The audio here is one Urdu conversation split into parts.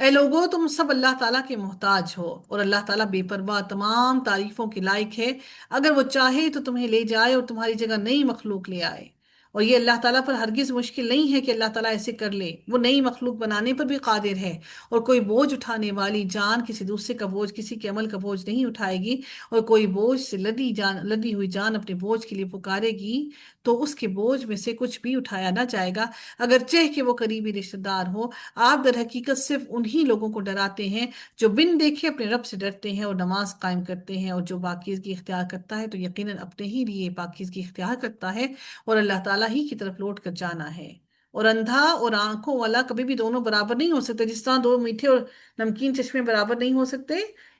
اے لوگو تم سب اللہ تعالیٰ کے محتاج ہو، اور اللہ تعالیٰ بے پرواہ تمام تعریفوں کے لائق ہے۔ اگر وہ چاہے تو تمہیں لے جائے اور تمہاری جگہ نئی مخلوق لے آئے، اور یہ اللہ تعالیٰ پر ہرگز مشکل نہیں ہے کہ اللہ تعالیٰ ایسے کر لے، وہ نئی مخلوق بنانے پر بھی قادر ہے۔ اور کوئی بوجھ اٹھانے والی جان کسی دوسرے کا بوجھ، کسی کے عمل کا بوجھ نہیں اٹھائے گی، اور کوئی بوجھ سے لدی ہوئی جان اپنے بوجھ کے لیے پکارے گی تو اس کے بوجھ میں سے کچھ بھی اٹھایا نہ جائے گا، اگرچہ کہ وہ قریبی رشتہ دار ہو۔ آپ در حقیقت صرف انہی لوگوں کو ڈراتے ہیں جو بن دیکھے اپنے رب سے ڈرتے ہیں اور نماز قائم کرتے ہیں، اور جو پاکیزگی اختیار کرتا ہے تو یقیناً اپنے ہی لیے پاکیزگی اختیار کرتا ہے، اور اللہ تعالیٰ ہی کی طرف لوٹ کر جانا ہے۔ اور اندھا اور آنکھوں والا کبھی بھی دونوں برابر نہیں ہو سکتے، جس طرح دو میٹھے اور نمکین چشمے برابر نہیں ہو سکتے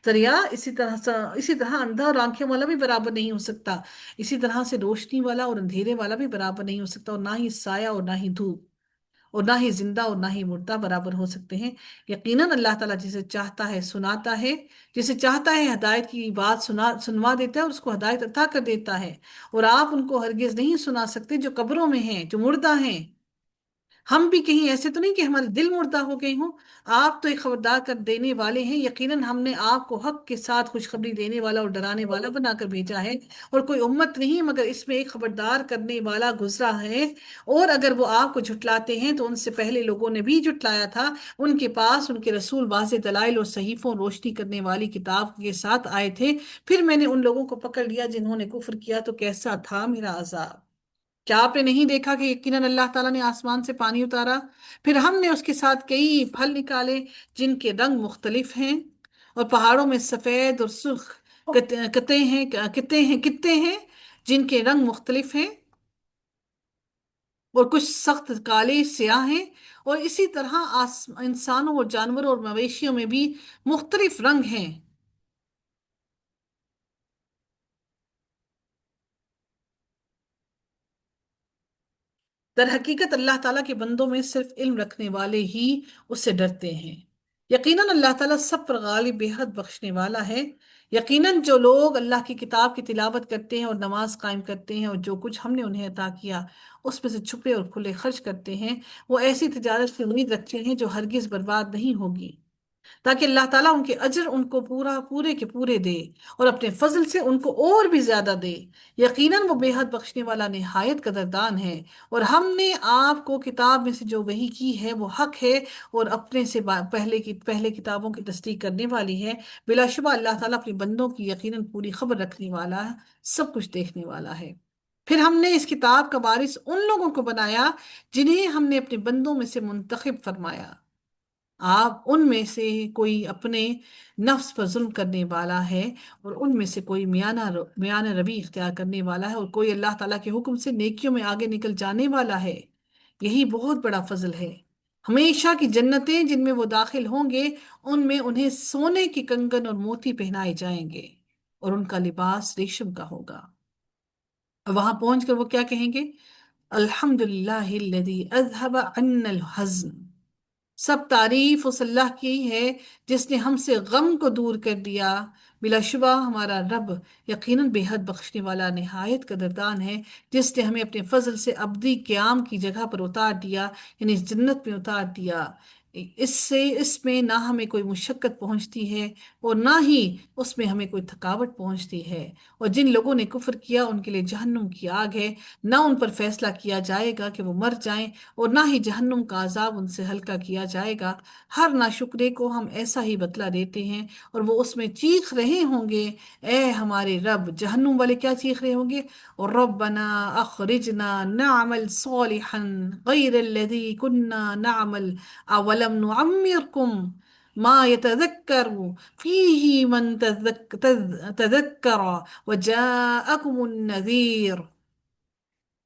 دریا، اسی طرح اندھا اور آنکھوں والا بھی برابر نہیں ہو سکتا، اسی طرح سے روشنی والا اور اندھیرے والا بھی برابر نہیں ہو سکتا، اور نہ ہی سایہ اور نہ ہی دھوپ، اور نہ ہی زندہ اور نہ ہی مردہ برابر ہو سکتے ہیں۔ یقیناً اللہ تعالیٰ جسے چاہتا ہے سناتا ہے، جسے چاہتا ہے ہدایت کی بات سنوا دیتا ہے اور اس کو ہدایت عطا کر دیتا ہے، اور آپ ان کو ہرگز نہیں سنا سکتے جو قبروں میں ہیں، جو مردہ ہیں۔ ہم بھی کہیں ایسے تو نہیں کہ ہمارے دل مردہ ہو گئے ہوں؟ آپ تو ایک خبردار کر دینے والے ہیں، یقیناً ہم نے آپ کو حق کے ساتھ خوشخبری دینے والا اور ڈرانے والا بنا کر بھیجا ہے، اور کوئی امت نہیں مگر اس میں ایک خبردار کرنے والا گزرا ہے، اور اگر وہ آپ کو جھٹلاتے ہیں تو ان سے پہلے لوگوں نے بھی جھٹلایا تھا، ان کے پاس ان کے رسول واضح دلائل اور صحیفوں روشنی کرنے والی کتاب کے ساتھ آئے تھے، پھر میں نے ان لوگوں کو پکڑ لیا جنہوں نے کفر کیا، تو کیسا تھا میرا عذاب۔ کیا آپ نے نہیں دیکھا کہ یقیناً اللہ تعالیٰ نے آسمان سے پانی اتارا، پھر ہم نے اس کے ساتھ کئی پھل نکالے جن کے رنگ مختلف ہیں، اور پہاڑوں میں سفید اور سرخ کتے ہیں جن کے رنگ مختلف ہیں، اور کچھ سخت کالے سیاہ ہیں، اور اسی طرح انسانوں اور جانوروں اور مویشیوں میں بھی مختلف رنگ ہیں۔ در حقیقت اللہ تعالیٰ کے بندوں میں صرف علم رکھنے والے ہی اس سے ڈرتے ہیں۔ یقیناً اللہ تعالیٰ سب پر غالب بے حد بخشنے والا ہے۔ یقیناً جو لوگ اللہ کی کتاب کی تلاوت کرتے ہیں اور نماز قائم کرتے ہیں، اور جو کچھ ہم نے انہیں عطا کیا اس میں سے چھپے اور کھلے خرچ کرتے ہیں، وہ ایسی تجارت کی امید رکھتے ہیں جو ہرگز برباد نہیں ہوگی، تاکہ اللہ تعالیٰ ان کے اجر ان کو پورے کے پورے دے، اور اپنے فضل سے ان کو اور بھی زیادہ دے۔ یقیناً وہ بے حد بخشنے والا نہایت قدردان ہے۔ اور ہم نے آپ کو کتاب میں سے جو وحی کی ہے وہ حق ہے، اور اپنے سے پہلے کتابوں کی تصدیق کرنے والی ہے۔ بلا شبہ اللہ تعالیٰ اپنے بندوں کی یقیناً پوری خبر رکھنے والا ہے، سب کچھ دیکھنے والا ہے۔ پھر ہم نے اس کتاب کا وارث ان لوگوں کو بنایا جنہیں ہم نے اپنے بندوں میں سے منتخب فرمایا۔ آپ ان میں سے کوئی اپنے نفس پر ظلم کرنے والا ہے، اور ان میں سے کوئی میانہ روی اختیار کرنے والا ہے، اور کوئی اللہ تعالیٰ کے حکم سے نیکیوں میں آگے نکل جانے والا ہے۔ یہی بہت بڑا فضل ہے۔ ہمیشہ کی جنتیں جن میں وہ داخل ہوں گے، ان میں انہیں سونے کے کنگن اور موتی پہنائے جائیں گے، اور ان کا لباس ریشم کا ہوگا۔ اور وہاں پہنچ کر وہ کیا کہیں گے؟ الحمد للہ الذی اذهب عنا الحزن، سب تعریف اس اللہ کی ہے جس نے ہم سے غم کو دور کر دیا۔ بلا شبہ ہمارا رب یقیناً بے حد بخشنے والا نہایت قدردان ہے، جس نے ہمیں اپنے فضل سے ابدی قیام کی جگہ پر اتار دیا، یعنی اس جنت میں اتار دیا۔ اس میں نہ ہمیں کوئی مشقت پہنچتی ہے، اور نہ ہی اس میں ہمیں کوئی تھکاوٹ پہنچتی ہے۔ اور جن لوگوں نے کفر کیا ان کے لیے جہنم کی آگ ہے، نہ ان پر فیصلہ کیا جائے گا کہ وہ مر جائیں، اور نہ ہی جہنم کا عذاب ان سے ہلکا کیا جائے گا۔ ہر ناشکرے کو ہم ایسا ہی بدلہ دیتے ہیں، اور وہ اس میں چیخ رہے ہوں گے، اے ہمارے رب۔ جہنم والے کیا چیخ رہے ہوں گے؟ ربنا اخرجنا نعمل صالحا غیر الذی كنا نعمل اولم نعمرکم ما يتذكر فيه من تذكر وجاءكم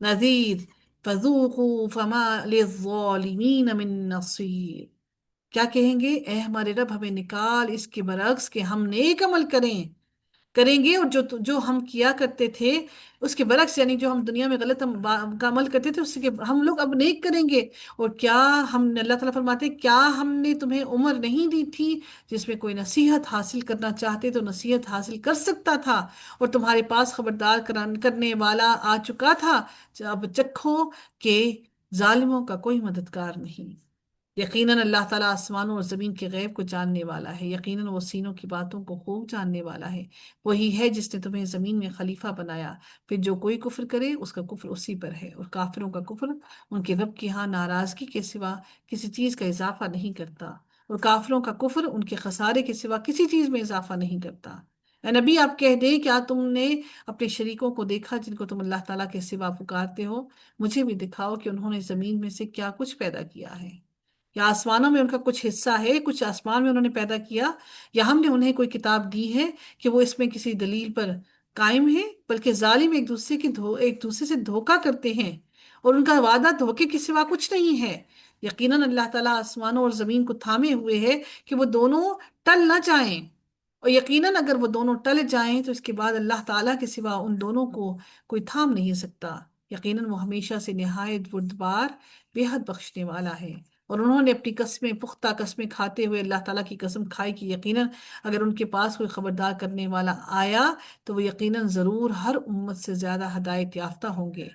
نذیر فذوقوا فما للظالمین من نصیر۔ کیا کہیں گے؟ اے ہمارے رب ہمیں نکال اس کے برعکس کہ ہم نیک عمل کریں گے، اور جو ہم کیا کرتے تھے اس کے برعکس، یعنی جو ہم دنیا میں غلط کا عمل کرتے تھے اس کے ہم لوگ اب نیک کریں گے۔ اور کیا اللہ تعالیٰ فرماتے ہیں، کیا ہم نے تمہیں عمر نہیں دی تھی جس میں کوئی نصیحت حاصل کرنا چاہتے تو نصیحت حاصل کر سکتا تھا، اور تمہارے پاس خبردار کرنے والا آ چکا تھا؟ اب چکھو کہ ظالموں کا کوئی مددگار نہیں۔ یقیناً اللہ تعالیٰ آسمانوں اور زمین کے غیب کو جاننے والا ہے، یقیناً وہ سینوں کی باتوں کو خوب جاننے والا ہے۔ وہی ہے جس نے تمہیں زمین میں خلیفہ بنایا، پھر جو کوئی کفر کرے اس کا کفر اسی پر ہے، اور کافروں کا کفر ان کے رب کے ہاں ناراضگی کے سوا کسی چیز کا اضافہ نہیں کرتا، اور کافروں کا کفر ان کے خسارے کے سوا کسی چیز میں اضافہ نہیں کرتا۔ اے نبی آپ کہہ دیں، کیا تم نے اپنے شریکوں کو دیکھا جن کو تم اللہ تعالیٰ کے سوا پکارتے ہو؟ مجھے بھی دکھاؤ کہ انہوں نے زمین میں سے کیا کچھ پیدا کیا ہے، یا آسمانوں میں ان کا کچھ حصہ ہے، کچھ آسمان میں انہوں نے پیدا کیا، یا ہم نے انہیں کوئی کتاب دی ہے کہ وہ اس میں کسی دلیل پر قائم ہے؟ بلکہ ظالم ایک دوسرے سے دھوکا کرتے ہیں، اور ان کا وعدہ دھوکے کے سوا کچھ نہیں ہے۔ یقیناً اللہ تعالیٰ آسمانوں اور زمین کو تھامے ہوئے ہے کہ وہ دونوں ٹل نہ جائیں، اور یقیناً اگر وہ دونوں ٹل جائیں تو اس کے بعد اللہ تعالیٰ کے سوا ان دونوں کو کوئی تھام نہیں سکتا۔ یقیناً وہ ہمیشہ سے نہایت بردبار، بے حد بخشنے والا ہے۔ اور انہوں نے اپنی قسمیں، پختہ قسمیں کھاتے ہوئے اللہ تعالیٰ کی قسم کھائی کہ یقیناً اگر ان کے پاس کوئی خبردار کرنے والا آیا تو وہ یقیناً ضرور ہر امت سے زیادہ ہدایت یافتہ ہوں گے۔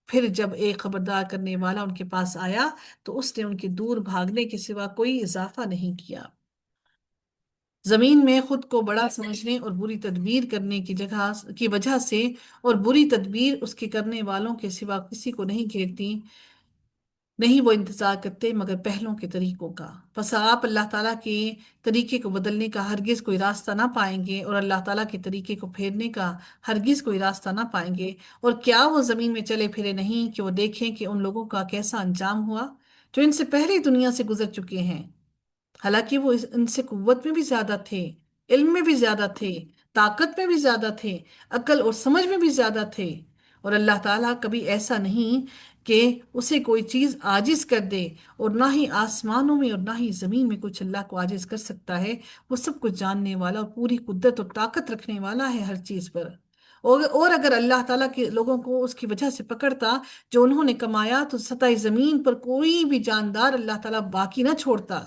پھر جب ایک خبردار کرنے والا ان کے پاس آیا تو اس نے ان کے دور بھاگنے کے سوا کوئی اضافہ نہیں کیا۔ زمین میں خود کو بڑا سمجھنے اور بری تدبیر کرنے کی وجہ سے، اور بری تدبیر اس کے کرنے والوں کے سوا کسی کو نہیں گھیرتی، نہیں وہ انتظار کرتے مگر پہلوں کے طریقوں کا، پس آپ اللہ تعالیٰ کے طریقے کو بدلنے کا ہرگز کوئی راستہ نہ پائیں گے، اور اللہ تعالیٰ کے طریقے کو پھیرنے کا ہرگز کوئی راستہ نہ پائیں گے۔ اور کیا وہ زمین میں چلے پھرے نہیں کہ وہ دیکھیں کہ ان لوگوں کا کیسا انجام ہوا جو ان سے پہلے دنیا سے گزر چکے ہیں؟ حالانکہ وہ ان سے قوت میں بھی زیادہ تھے، علم میں بھی زیادہ تھے، طاقت میں بھی زیادہ تھے، عقل اور سمجھ میں بھی زیادہ تھے، اور اللہ تعالیٰ کبھی ایسا نہیں کہ اسے کوئی چیز عاجز کر دے، اور نہ ہی آسمانوں میں اور نہ ہی زمین میں کچھ اللہ کو عاجز کر سکتا ہے۔ وہ سب کچھ جاننے والا اور پوری قدرت اور طاقت رکھنے والا ہے ہر چیز پر۔ اور اگر اللہ تعالیٰ کے لوگوں کو اس کی وجہ سے پکڑتا جو انہوں نے کمایا، تو سطح زمین پر کوئی بھی جاندار اللہ تعالیٰ باقی نہ چھوڑتا،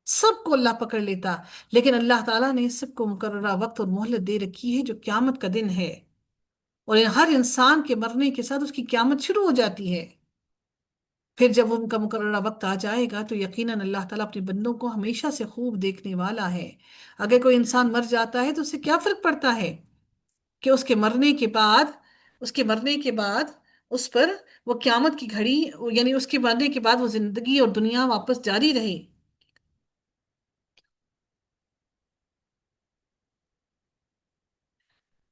سب کو اللہ پکڑ لیتا۔ لیکن اللہ تعالیٰ نے سب کو مقررہ وقت اور مہلت دے رکھی ہے جو قیامت کا دن ہے، اور ہر انسان کے مرنے کے ساتھ اس کی قیامت شروع ہو جاتی ہے۔ پھر جب ان کا مقررہ وقت آ جائے گا تو یقیناً اللہ تعالیٰ اپنے بندوں کو ہمیشہ سے خوب دیکھنے والا ہے۔ اگر کوئی انسان مر جاتا ہے تو اسے کیا فرق پڑتا ہے کہ اس کے مرنے کے بعد اس پر وہ قیامت کی گھڑی، یعنی اس کے مرنے کے بعد وہ زندگی اور دنیا واپس جاری رہے۔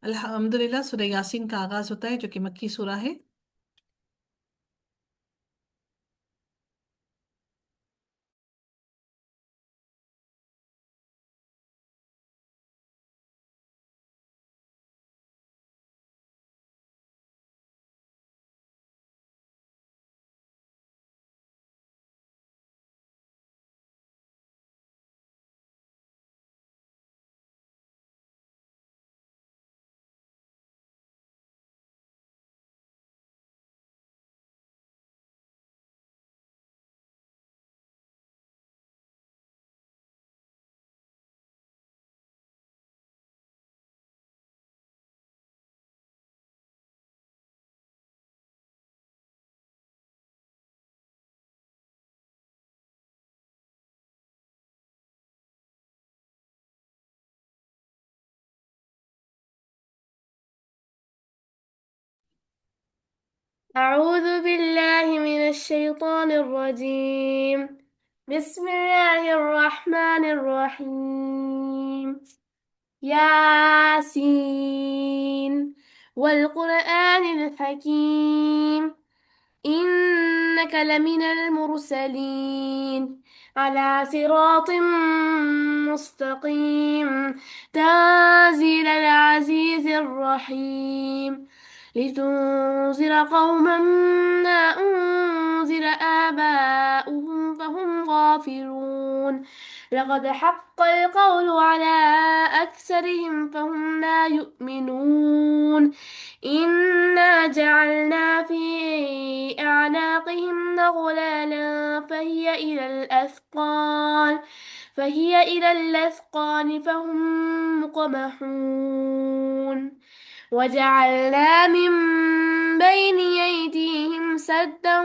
الحمدللہ سورہ یاسین کا آغاز ہوتا ہے جو کہ مکی سورہ ہے۔ أعوذ بالله من الشيطان الرجيم. بسم الله الرحمن الرحيم. ياسين والقرآن الحكيم إنك لمن المرسلين على صراط مستقيم تنزيل العزيز الرحيم لتنذر قوما ما أنذر آباؤهم فهم غافلون لقد حق القول على أكثرهم فهم لا يؤمنون إنا جعلنا في أعناقهم أغلالا فهي إلى الأذقان فهم مقمحون وجعلنا من بين أيديهم سدا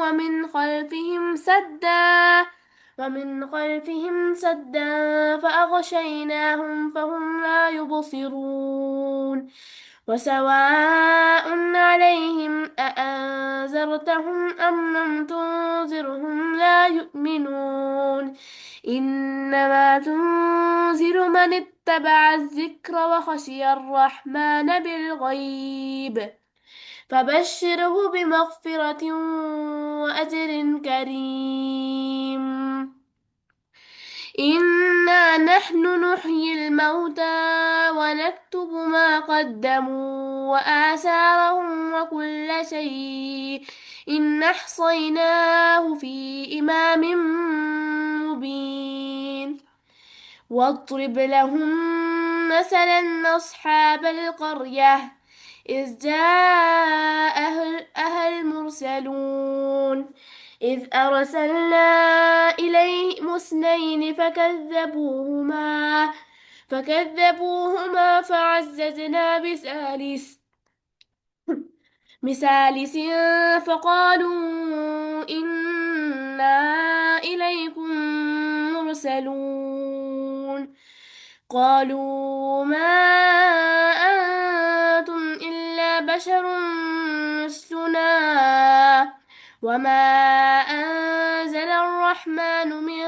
ومن خلفهم سدا ومن خلفهم سدا فأغشيناهم فهم لا يبصرون وسواء عليهم أأنذرتهم أم لم تنذرهم لا يؤمنون إنما تنذر من اتبع الذكر وخشي الرحمن بالغيب فبشره بمغفرة وأجر كريم إنا نحن نحيي الموتى ونكتب ما قدموا وآثارهم وكل شيء إن أحصيناه في إمام مبين واضرب لهم مثلا أصحاب القرية إذ جاء المرسلون إذ أرسلنا إليهم اثنين فكذبوهما فعززنا بثالث فقالوا إنا إليكم مرسلون قالوا ما أنتم إلا بشر مثلنا وما أنزل الرحمن من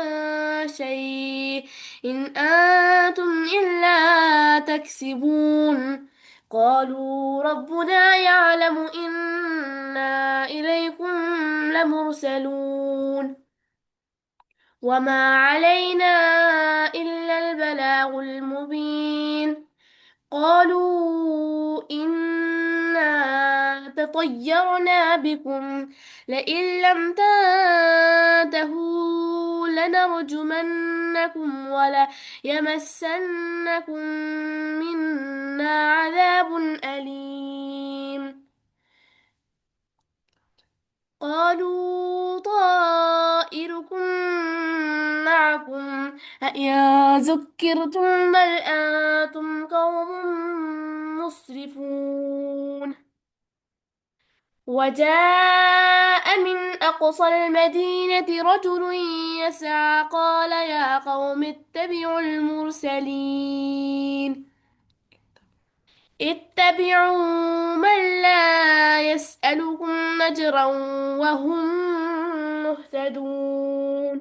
شيء إن أنتم إلا تكسبون قالوا ربنا يعلم إنا إليكم لمرسلون وما علينا إلا البلاغ المبين قالوا إنا تطيرنا بكم لئن لم تنتهوا لنرجمنكم ولا يمسنكم منا عذاب أليم قالوا طائركم معكم أئن ذكرتم بل أنتم قوم مسرفون وجاء من أقصى المدينة رجل يسعى قال يا قوم اتبعوا المرسلين اتبعوا من لا يسألكم أجرا وهم مهتدون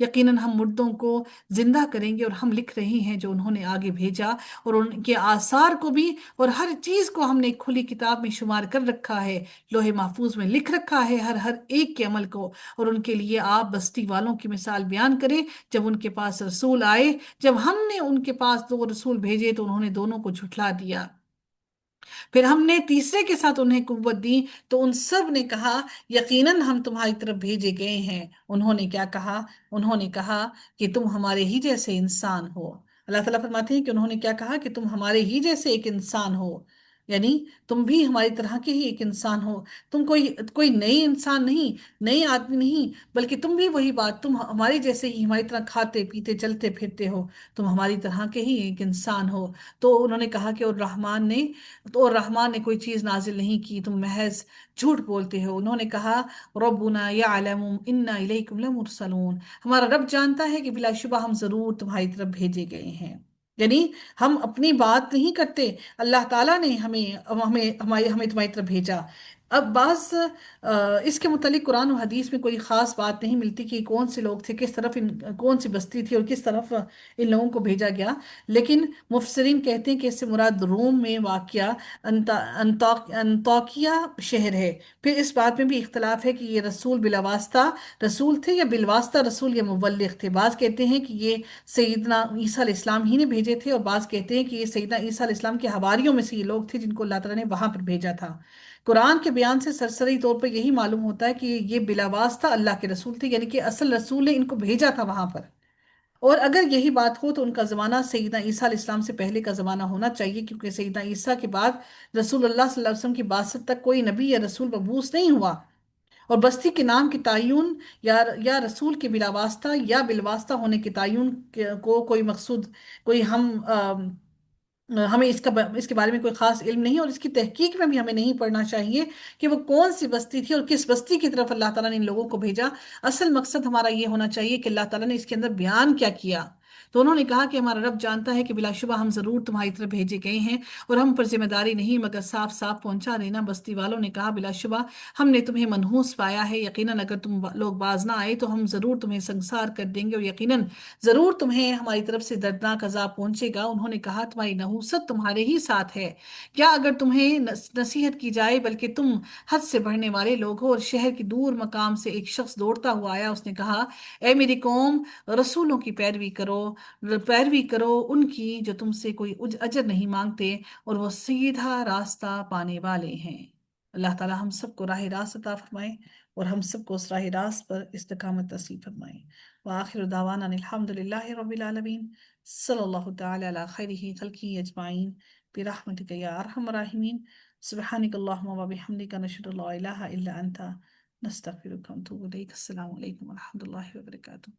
یقیناً ہم مردوں کو زندہ کریں گے، اور ہم لکھ رہے ہیں جو انہوں نے آگے بھیجا، اور ان کے آثار کو بھی، اور ہر چیز کو ہم نے ایک کھلی کتاب میں شمار کر رکھا ہے، لوح محفوظ میں لکھ رکھا ہے ہر ہر ایک کے عمل کو۔ اور ان کے لیے آپ بستی والوں کی مثال بیان کریں، جب ان کے پاس رسول آئے، جب ہم نے ان کے پاس دو رسول بھیجے تو انہوں نے دونوں کو جھٹلا دیا، پھر ہم نے تیسرے کے ساتھ انہیں قوت دی تو ان سب نے کہا یقیناً ہم تمہاری طرف بھیجے گئے ہیں۔ انہوں نے کیا کہا؟ انہوں نے کہا کہ تم ہمارے ہی جیسے انسان ہو۔ اللہ تعالیٰ فرماتے ہیں کہ انہوں نے کیا کہا کہ تم ہمارے ہی جیسے ایک انسان ہو، یعنی تم بھی ہماری طرح کے ہی ایک انسان ہو، تم کوئی نئی انسان نہیں، نئی آدمی نہیں، بلکہ تم بھی وہی بات، تم ہمارے جیسے ہی ہماری طرح کھاتے پیتے چلتے پھرتے ہو، تم ہماری طرح کے ہی ایک انسان ہو۔ تو انہوں نے کہا کہ اور رحمان نے کوئی چیز نازل نہیں کی، تم محض جھوٹ بولتے ہو۔ انہوں نے کہا ربنا یعلم انا الیکم لمرسلون، ہمارا رب جانتا ہے کہ بلا شبہ ہم ضرور تمہاری طرف بھیجے گئے ہیں، یعنی ہم اپنی بات نہیں کرتے، اللہ تعالیٰ نے ہمیں تمہاری طرف بھیجا۔ اب اس کے متعلق قرآن و حدیث میں کوئی خاص بات نہیں ملتی کہ کون سے لوگ تھے، کس طرف کون سی بستی تھی اور کس طرف ان لوگوں کو بھیجا گیا، لیکن مفسرین کہتے ہیں کہ اس سے مراد روم میں واقع انطاکیہ شہر ہے۔ پھر اس بات میں بھی اختلاف ہے کہ یہ رسول بلا واسطہ رسول تھے یا بالواسطہ رسول یا مبلغ تھے۔ بعض کہتے ہیں کہ یہ سیدنا عیسیٰ علیہ السلام ہی نے بھیجے تھے، اور بعض کہتے ہیں کہ یہ سیدنا عیسیٰ علیہ السلام کے حواریوں میں سے یہ لوگ تھے جن کو اللہ تعالیٰ نے وہاں پر بھیجا تھا۔ قرآن کے بیان سے سرسری طور پر یہی معلوم ہوتا ہے کہ یہ بلا واسطہ اللہ کے رسول تھے، یعنی کہ اصل رسول نے ان کو بھیجا تھا وہاں پر۔ اور اگر یہی بات ہو تو ان کا زمانہ سیدنا عیسیٰ علیہ السلام سے پہلے کا زمانہ ہونا چاہیے، کیونکہ سیدنا عیسیٰ کے بعد رسول اللہ صلی اللہ علیہ وسلم کی بعثت تک کوئی نبی یا رسول مبعوث نہیں ہوا۔ اور بستی کے نام کی تعین یا رسول کے بلا واسطہ یا بالواسطہ ہونے کے تعین کو کوئی مقصود، کوئی ہمیں اس کے بارے میں کوئی خاص علم نہیں، اور اس کی تحقیق میں بھی ہمیں نہیں پڑھنا چاہیے کہ وہ کون سی بستی تھی اور کس بستی کی طرف اللہ تعالیٰ نے ان لوگوں کو بھیجا۔ اصل مقصد ہمارا یہ ہونا چاہیے کہ اللہ تعالیٰ نے اس کے اندر بیان کیا کیا۔ تو انہوں نے کہا کہ ہمارا رب جانتا ہے کہ بلا شبہ ہم ضرور تمہاری طرف بھیجے گئے ہیں، اور ہم پر ذمہ داری نہیں مگر صاف صاف پہنچا دینا۔ بستی والوں نے کہا بلا شبہ ہم نے تمہیں منحوس پایا ہے، یقیناً اگر تم لوگ باز نہ آئے تو ہم ضرور تمہیں سنگسار کر دیں گے، اور یقیناً ضرور تمہیں ہماری طرف سے دردناک عذاب پہنچے گا۔ انہوں نے کہا تمہاری نحوست تمہارے ہی ساتھ ہے، کیا اگر تمہیں نصیحت کی جائے بلکہ تم حد سے بڑھنے والے لوگ ہو۔ اور شہر کی دور مقام سے ایک شخص دوڑتا ہوا آیا، اس نے کہا اے میری قوم، رسولوں کی پیروی کرو ان کی جو تم سے کوئی اجر نہیں مانگتے، اور وہ سیدھا راستہ پانے والے ہیں۔ اللہ تعالی ہم سب کو راہ راست عطا فرمائے، اور ہم سب کو اس راہ راست پر استقامت نصیب فرمائے۔ وآخر دعوانا ان الحمد للہ رب العالمین، صلی اللہ تعالی علی خیرہ خلقہ اجمعین، برحمتک یا ارحم الراحمین، سبحانک اللہم وبحمدک، نشہد ان لا الہ الا انت، نستغفرک ونتوب الیک۔ السلام علیکم ورحمۃ اللہ وبرکاتہ۔